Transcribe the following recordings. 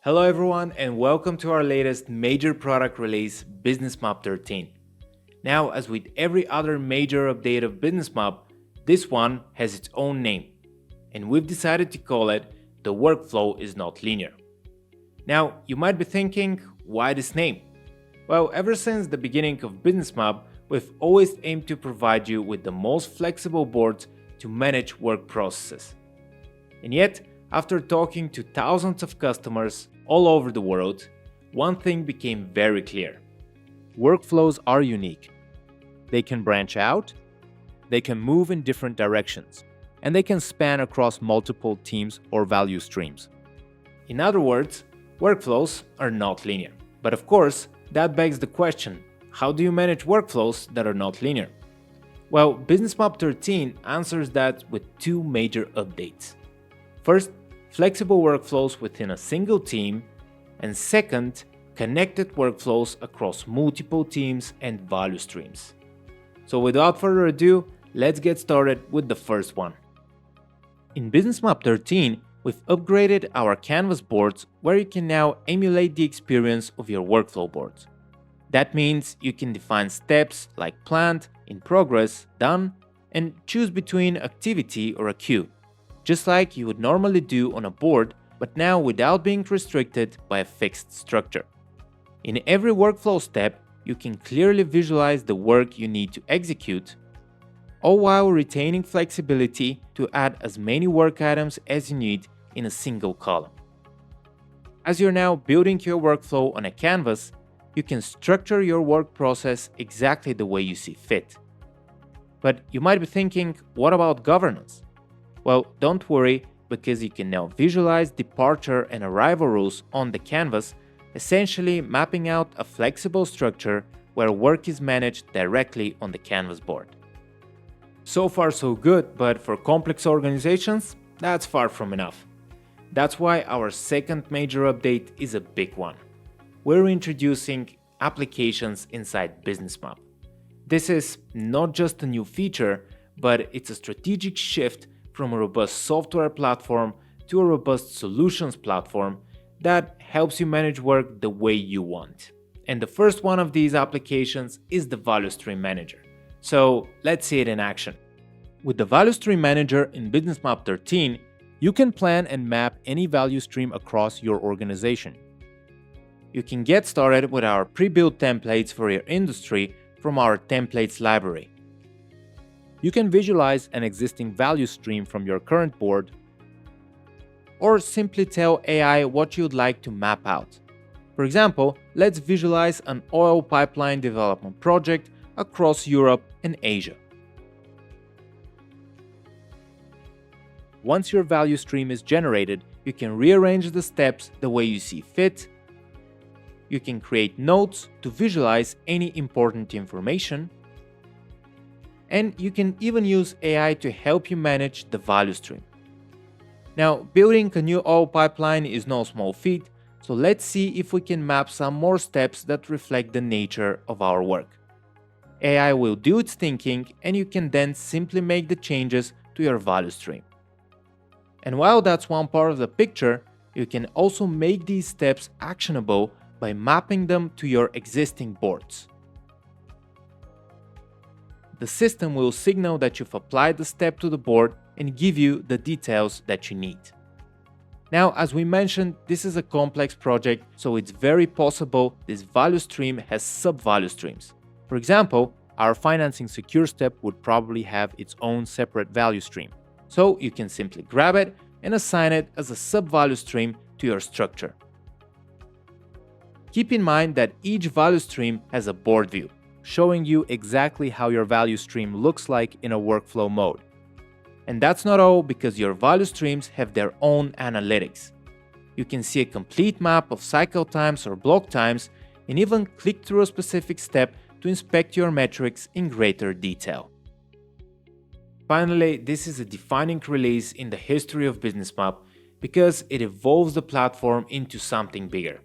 Hello everyone and welcome to our latest major product release, Businessmap 13. Now, as with every other major update of Businessmap, this one has its own name, and we've decided to call it The Workflow is Not Linear. Now, you might be thinking, why this name? Well, ever since the beginning of Businessmap, we've always aimed to provide you with the most flexible boards to manage work processes. And yet, after talking to thousands of customers all over the world, one thing became very clear. Workflows are unique. They can branch out, they can move in different directions, and they can span across multiple teams or value streams. In other words, workflows are not linear. But of course, that begs the question, how do you manage workflows that are not linear? Well, Businessmap 13 answers that with two major updates. First, flexible workflows within a single team, and second, connected workflows across multiple teams and value streams. So without further ado, let's get started with the first one. In Businessmap 13, we've upgraded our canvas boards where you can now emulate the experience of your workflow boards. That means you can define steps like planned, in progress, done, and choose between activity or a queue, just like you would normally do on a board, but now without being restricted by a fixed structure. In every workflow step, you can clearly visualize the work you need to execute, all while retaining flexibility to add as many work items as you need in a single column. As you're now building your workflow on a canvas, you can structure your work process exactly the way you see fit. But you might be thinking, what about governance? Well, don't worry, because you can now visualize departure and arrival rules on the canvas, essentially mapping out a flexible structure where work is managed directly on the canvas board. So far so good, but for complex organizations, that's far from enough. That's why our second major update is a big one. We're introducing applications inside Businessmap. This is not just a new feature, but it's a strategic shift from a robust software platform to a robust solutions platform that helps you manage work the way you want. And the first one of these applications is the Value Stream Manager. So let's see it in action. With the Value Stream Manager in Businessmap 13, you can plan and map any value stream across your organization. You can get started with our pre-built templates for your industry from our templates library. You can visualize an existing value stream from your current board, or simply tell AI what you'd like to map out. For example, let's visualize an oil pipeline development project across Europe and Asia. Once your value stream is generated, you can rearrange the steps the way you see fit. You can create notes to visualize any important information. And you can even use AI to help you manage the value stream. Now, building a new oil pipeline is no small feat, so let's see if we can map some more steps that reflect the nature of our work. AI will do its thinking, and you can then simply make the changes to your value stream. And while that's one part of the picture, you can also make these steps actionable by mapping them to your existing boards. The system will signal that you've applied the step to the board and give you the details that you need. Now, as we mentioned, this is a complex project, so it's very possible this value stream has sub-value streams. For example, our financing secure step would probably have its own separate value stream. So you can simply grab it and assign it as a sub-value stream to your structure. Keep in mind that each value stream has a board view, showing you exactly how your value stream looks like in a workflow mode. And that's not all, because your value streams have their own analytics. You can see a complete map of cycle times or block times, and even click through a specific step to inspect your metrics in greater detail. Finally, this is a defining release in the history of Businessmap because it evolves the platform into something bigger.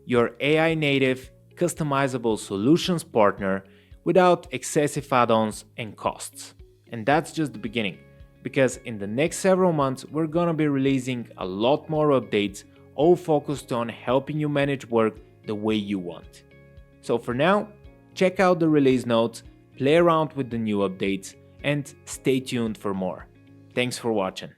Your AI native, customizable solutions partner without excessive add-ons and costs. And that's just the beginning, because in the next several months we're gonna be releasing a lot more updates all focused on helping you manage work the way you want. So for now, check out the release notes, play around with the new updates, and stay tuned for more. Thanks for watching.